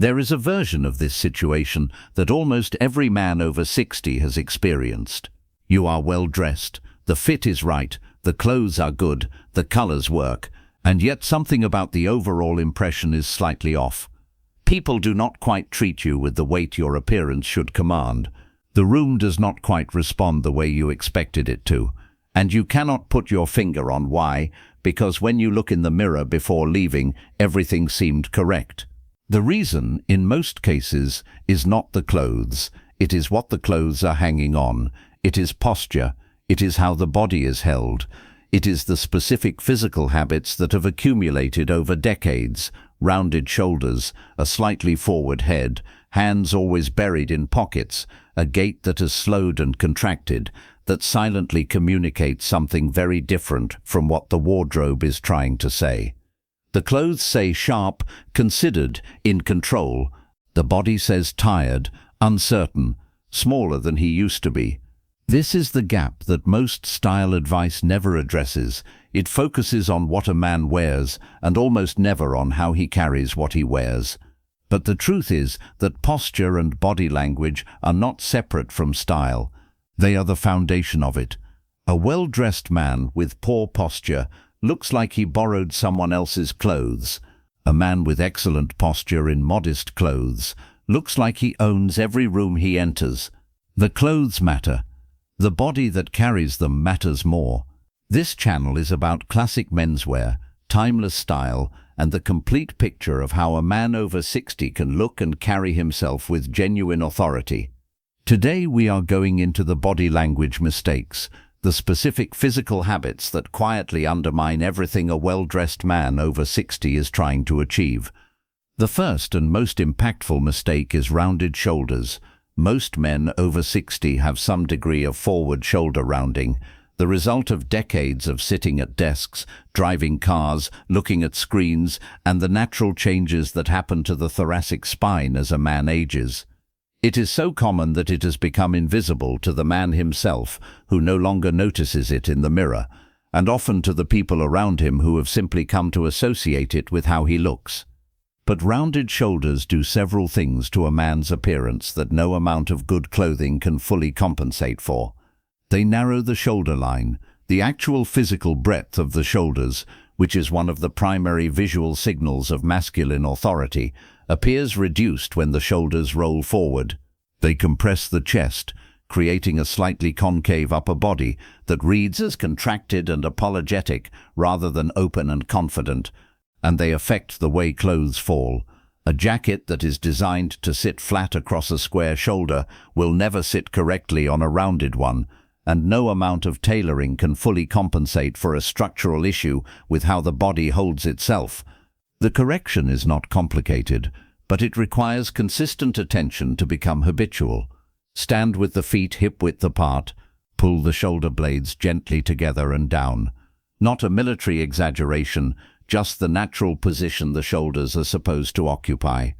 There is a version of this situation that almost every man over 60 has experienced. You are well dressed, the fit is right, the clothes are good, the colors work, and yet something about the overall impression is slightly off. People do not quite treat you with the weight your appearance should command. The room does not quite respond the way you expected it to, and you cannot put your finger on why, because when you look in the mirror before leaving, everything seemed correct. The reason, in most cases, is not the clothes. It is what the clothes are hanging on. It is posture. It is how the body is held. It is the specific physical habits that have accumulated over decades: rounded shoulders, a slightly forward head, hands always buried in pockets, a gait that has slowed and contracted, that silently communicates something very different from what the wardrobe is trying to say. The clothes say sharp, considered, in control. The body says tired, uncertain, smaller than he used to be. This is the gap that most style advice never addresses. It focuses on what a man wears and almost never on how he carries what he wears. But the truth is that posture and body language are not separate from style. They are the foundation of it. A well-dressed man with poor posture looks like he borrowed someone else's clothes. A man with excellent posture in modest clothes looks like he owns every room he enters. The clothes matter. The body that carries them matters more. This channel is about classic menswear, timeless style, and the complete picture of how a man over 60 can look and carry himself with genuine authority. Today we are going into the body language mistakes, the specific physical habits that quietly undermine everything a well-dressed man over 60 is trying to achieve. The first and most impactful mistake is rounded shoulders. Most men over 60 have some degree of forward shoulder rounding, the result of decades of sitting at desks, driving cars, looking at screens, and the natural changes that happen to the thoracic spine as a man ages. It is so common that it has become invisible to the man himself, who no longer notices it in the mirror, and often to the people around him who have simply come to associate it with how he looks. But rounded shoulders do several things to a man's appearance that no amount of good clothing can fully compensate for. They narrow the shoulder line, the actual physical breadth of the shoulders, which is one of the primary visual signals of masculine authority, appears reduced when the shoulders roll forward. They compress the chest, creating a slightly concave upper body that reads as contracted and apologetic rather than open and confident, and they affect the way clothes fall. A jacket that is designed to sit flat across a square shoulder will never sit correctly on a rounded one, and no amount of tailoring can fully compensate for a structural issue with how the body holds itself. The correction is not complicated, but it requires consistent attention to become habitual. Stand with the feet hip-width apart, pull the shoulder blades gently together and down. Not a military exaggeration, just the natural position the shoulders are supposed to occupy.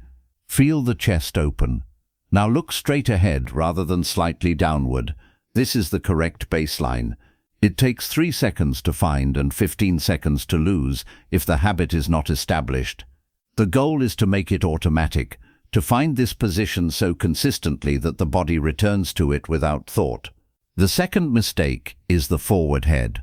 Feel the chest open. Now look straight ahead rather than slightly downward. This is the correct baseline. It takes 3 seconds to find and 15 seconds to lose if the habit is not established. The goal is to make it automatic, to find this position so consistently that the body returns to it without thought. The second mistake is the forward head.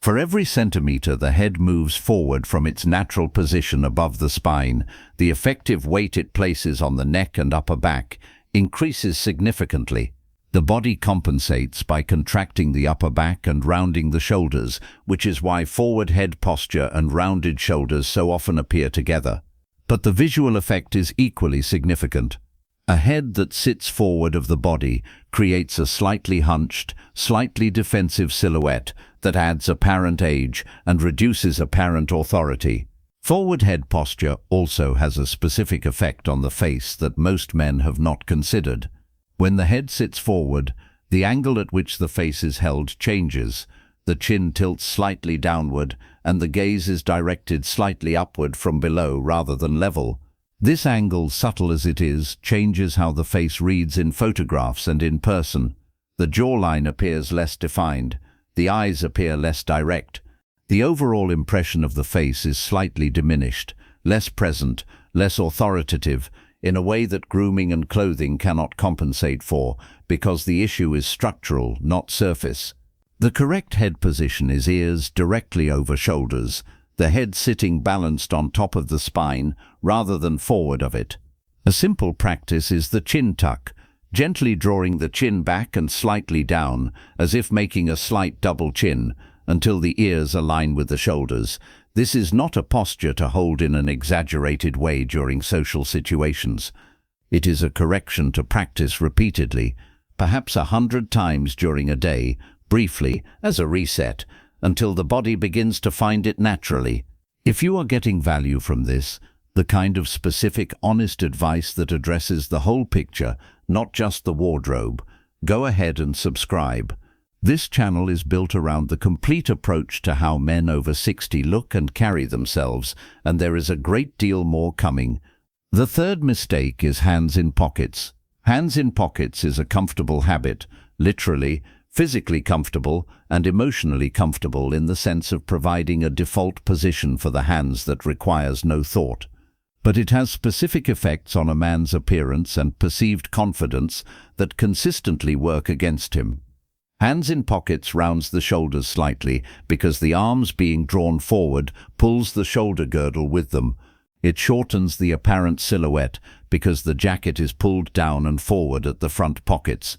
For every centimeter the head moves forward from its natural position above the spine, the effective weight it places on the neck and upper back increases significantly. The body compensates by contracting the upper back and rounding the shoulders, which is why forward head posture and rounded shoulders so often appear together. But the visual effect is equally significant. A head that sits forward of the body creates a slightly hunched, slightly defensive silhouette that adds apparent age and reduces apparent authority. Forward head posture also has a specific effect on the face that most men have not considered. When the head sits forward, the angle at which the face is held changes. The chin tilts slightly downward, and the gaze is directed slightly upward from below rather than level. This angle, subtle as it is, changes how the face reads in photographs and in person. The jawline appears less defined. The eyes appear less direct. The overall impression of the face is slightly diminished, less present, less authoritative. in a way that grooming and clothing cannot compensate for, because the issue is structural, not surface. The correct head position is ears directly over shoulders, the head sitting balanced on top of the spine rather than forward of it. A simple practice is the chin tuck, gently drawing the chin back and slightly down, as if making a slight double chin, until the ears align with the shoulders. This is not a posture to hold in an exaggerated way during social situations. It is a correction to practice repeatedly, perhaps 100 times during a day, briefly, as a reset, until the body begins to find it naturally. If you are getting value from this, the kind of specific, honest advice that addresses the whole picture, not just the wardrobe, go ahead and subscribe. This channel is built around the complete approach to how men over 60 look and carry themselves, and there is a great deal more coming. The third mistake is hands in pockets. Hands in pockets is a comfortable habit, literally, physically comfortable and emotionally comfortable in the sense of providing a default position for the hands that requires no thought. But it has specific effects on a man's appearance and perceived confidence that consistently work against him. Hands in pockets rounds the shoulders slightly because the arms being drawn forward pulls the shoulder girdle with them. It shortens the apparent silhouette because the jacket is pulled down and forward at the front pockets.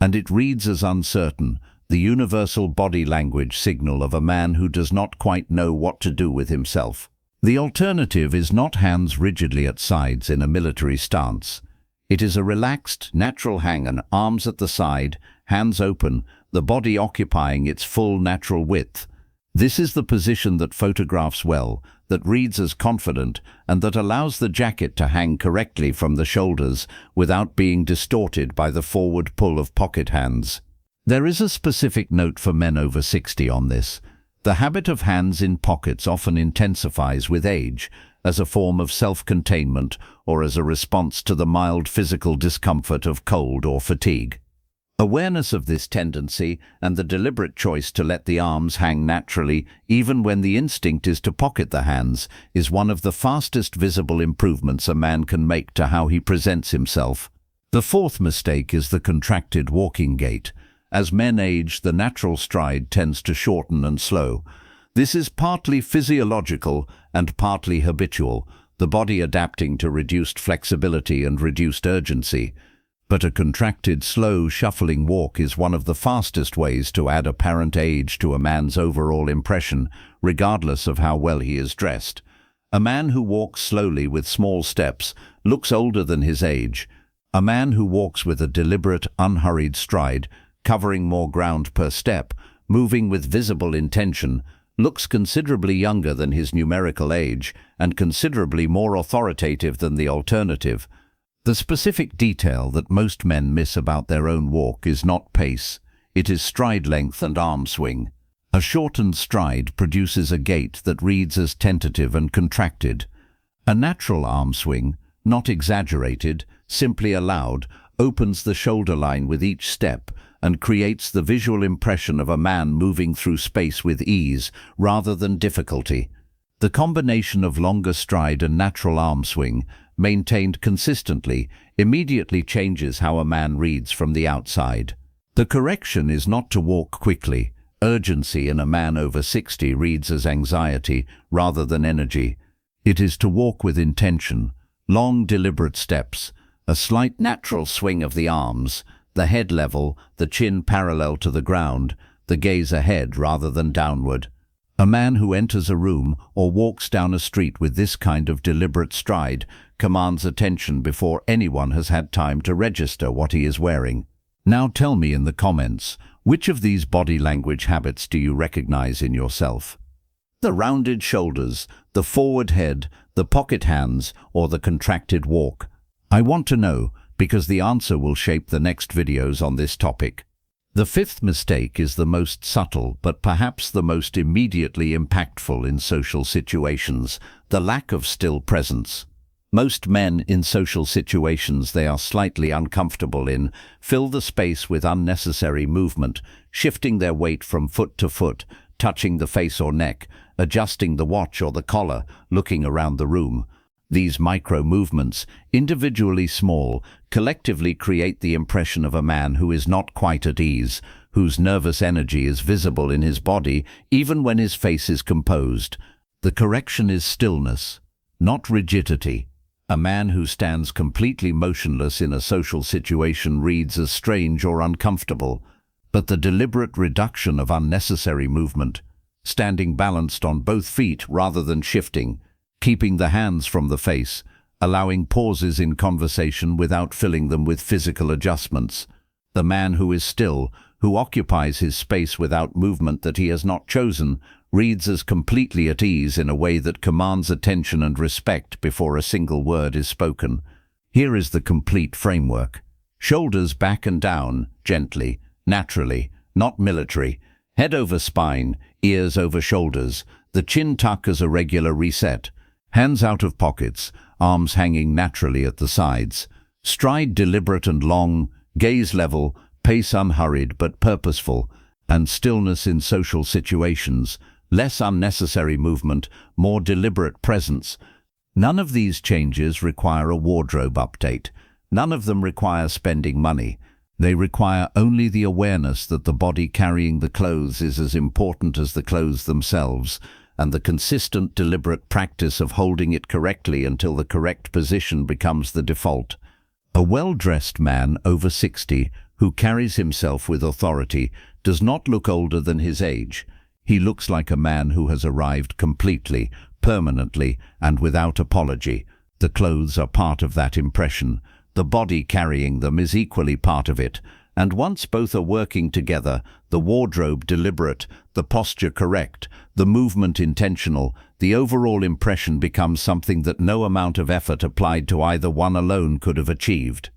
And it reads as uncertain, the universal body language signal of a man who does not quite know what to do with himself. The alternative is not hands rigidly at sides in a military stance. It is a relaxed, natural hang-on, arms at the side, hands open, the body occupying its full natural width. This is the position that photographs well, that reads as confident, and that allows the jacket to hang correctly from the shoulders without being distorted by the forward pull of pocket hands. There is a specific note for men over 60 on this. The habit of hands in pockets often intensifies with age, as a form of self-containment or as a response to the mild physical discomfort of cold or fatigue. Awareness of this tendency and the deliberate choice to let the arms hang naturally, even when the instinct is to pocket the hands, is one of the fastest visible improvements a man can make to how he presents himself. The fourth mistake is the contracted walking gait. As men age, the natural stride tends to shorten and slow. This is partly physiological and partly habitual, the body adapting to reduced flexibility and reduced urgency. But a contracted, slow, shuffling walk is one of the fastest ways to add apparent age to a man's overall impression, regardless of how well he is dressed. A man who walks slowly with small steps looks older than his age. A man who walks with a deliberate, unhurried stride, covering more ground per step, moving with visible intention, looks considerably younger than his numerical age and considerably more authoritative than the alternative. The specific detail that most men miss about their own walk is not pace, it is stride length and arm swing. A shortened stride produces a gait that reads as tentative and contracted. A natural arm swing, not exaggerated, simply allowed, opens the shoulder line with each step and creates the visual impression of a man moving through space with ease rather than difficulty. The combination of longer stride and natural arm swing, maintained consistently, immediately changes how a man reads from the outside. The correction is not to walk quickly. Urgency in a man over 60 reads as anxiety rather than energy. It is to walk with intention, long deliberate steps, a slight natural swing of the arms, the head level, the chin parallel to the ground, the gaze ahead rather than downward. A man who enters a room or walks down a street with this kind of deliberate stride commands attention before anyone has had time to register what he is wearing. Now tell me in the comments, which of these body language habits do you recognize in yourself? The rounded shoulders, the forward head, the pocket hands, or the contracted walk? I want to know, because the answer will shape the next videos on this topic. The fifth mistake is the most subtle, but perhaps the most immediately impactful in social situations, the lack of still presence. Most men in social situations they are slightly uncomfortable in fill the space with unnecessary movement, shifting their weight from foot to foot, touching the face or neck, adjusting the watch or the collar, looking around the room. These micro-movements, individually small, collectively create the impression of a man who is not quite at ease, whose nervous energy is visible in his body even when his face is composed. The correction is stillness, not rigidity. A man who stands completely motionless in a social situation reads as strange or uncomfortable, but the deliberate reduction of unnecessary movement, standing balanced on both feet rather than shifting, keeping the hands from the face, allowing pauses in conversation without filling them with physical adjustments. The man who is still, who occupies his space without movement that he has not chosen, reads as completely at ease in a way that commands attention and respect before a single word is spoken. Here is the complete framework. Shoulders back and down, gently, naturally, not military. Head over spine, ears over shoulders, the chin tuck as a regular reset. Hands out of pockets, arms hanging naturally at the sides. Stride deliberate and long, gaze level, pace unhurried but purposeful, and stillness in social situations. Less unnecessary movement, more deliberate presence. None of these changes require a wardrobe update. None of them require spending money. They require only the awareness that the body carrying the clothes is as important as the clothes themselves, and the consistent, deliberate practice of holding it correctly until the correct position becomes the default. A well-dressed man over 60 who carries himself with authority does not look older than his age. He looks like a man who has arrived completely, permanently, and without apology. The clothes are part of that impression. The body carrying them is equally part of it. And once both are working together, the wardrobe deliberate, the posture correct, the movement intentional, the overall impression becomes something that no amount of effort applied to either one alone could have achieved.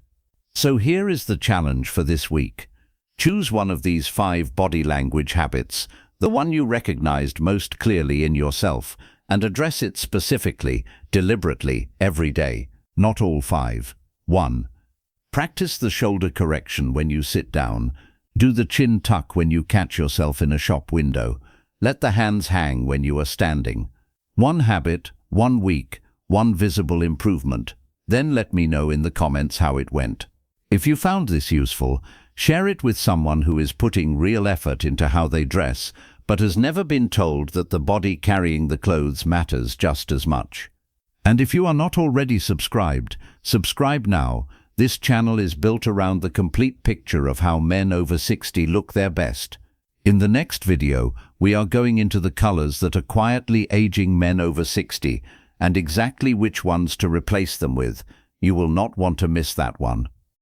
So here is the challenge for this week. Choose one of these 5 body language habits, the one you recognized most clearly in yourself, and address it specifically, deliberately, every day. Not all 5. 1. Practice the shoulder correction when you sit down. Do the chin tuck when you catch yourself in a shop window. Let the hands hang when you are standing. 1 habit, 1 week, 1 visible improvement. Then let me know in the comments how it went. If you found this useful, share it with someone who is putting real effort into how they dress, but has never been told that the body carrying the clothes matters just as much. And if you are not already subscribed, subscribe now. This channel is built around the complete picture of how men over 60 look their best. In the next video, we are going into the colors that are quietly aging men over 60 and exactly which ones to replace them with. You will not want to miss that one.